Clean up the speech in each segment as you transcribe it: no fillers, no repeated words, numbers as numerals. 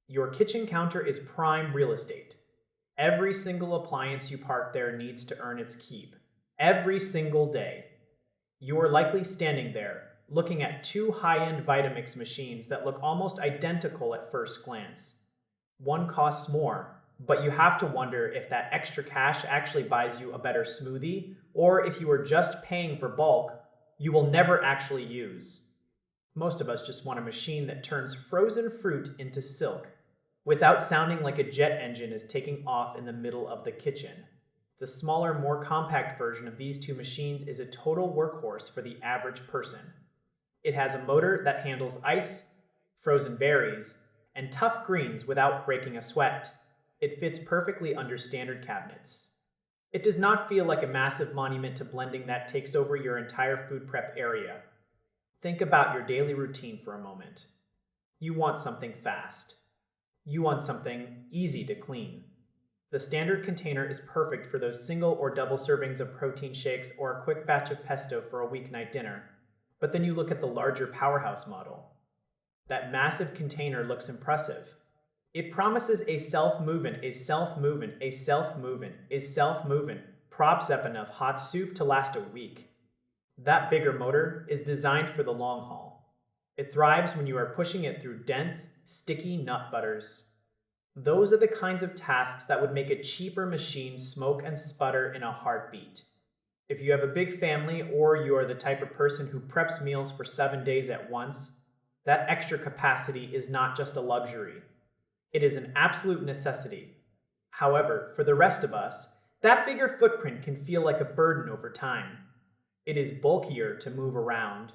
Your kitchen counter is prime real estate. Every single appliance you park there needs to earn its keep. Every single day. You are likely standing there, looking at two high-end Vitamix machines that look almost identical at first glance. One costs more, but you have to wonder if that extra cash actually buys you a better smoothie, or if you are just paying for bulk you will never actually use. Most of us just want a machine that turns frozen fruit into silk, without sounding like a jet engine is taking off in the middle of the kitchen. The smaller, more compact version of these two machines is a total workhorse for the average person. It has a motor that handles ice, frozen berries, and tough greens without breaking a sweat. It fits perfectly under standard cabinets. It does not feel like a massive monument to blending that takes over your entire food prep area. Think about your daily routine for a moment. You want something fast. You want something easy to clean. The standard container is perfect for those single or double servings of protein shakes or a quick batch of pesto for a weeknight dinner. But then you look at the larger powerhouse model. That massive container looks impressive. It promises a self-moving, props up enough hot soup to last a week. That bigger motor is designed for the long haul. It thrives when you are pushing it through dense, sticky nut butters. Those are the kinds of tasks that would make a cheaper machine smoke and sputter in a heartbeat. If you have a big family or you are the type of person who preps meals for 7 days at once, that extra capacity is not just a luxury. It is an absolute necessity. However, for the rest of us, that bigger footprint can feel like a burden over time. It is bulkier to move around.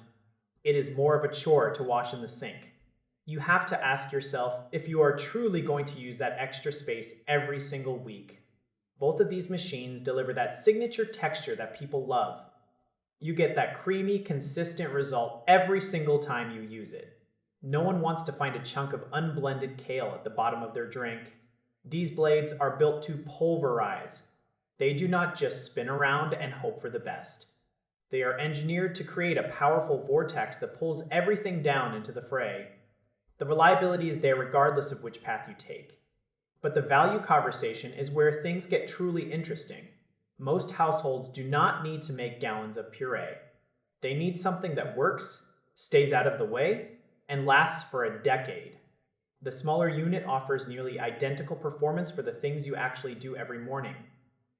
It is more of a chore to wash in the sink. You have to ask yourself if you are truly going to use that extra space every single week. Both of these machines deliver that signature texture that people love. You get that creamy, consistent result every single time you use it. No one wants to find a chunk of unblended kale at the bottom of their drink. These blades are built to pulverize. They do not just spin around and hope for the best. They are engineered to create a powerful vortex that pulls everything down into the fray. The reliability is there regardless of which path you take. But the value conversation is where things get truly interesting. Most households do not need to make gallons of puree. They need something that works, stays out of the way, and lasts for a decade. The smaller unit offers nearly identical performance for the things you actually do every morning.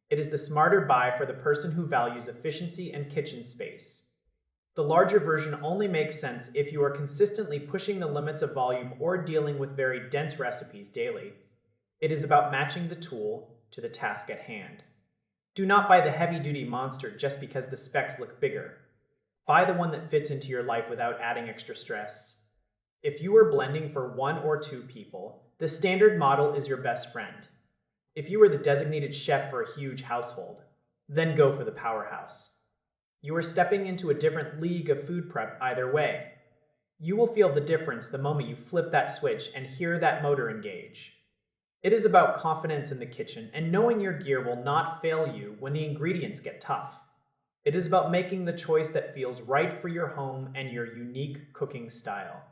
It is the smarter buy for the person who values efficiency and kitchen space. The larger version only makes sense if you are consistently pushing the limits of volume or dealing with very dense recipes daily. It is about matching the tool to the task at hand. Do not buy the heavy-duty monster just because the specs look bigger. Buy the one that fits into your life without adding extra stress. If you are blending for 1 or 2 people, the standard model is your best friend. If you are the designated chef for a huge household, then go for the powerhouse. You are stepping into a different league of food prep either way. You will feel the difference the moment you flip that switch and hear that motor engage. It is about confidence in the kitchen and knowing your gear will not fail you when the ingredients get tough. It is about making the choice that feels right for your home and your unique cooking style.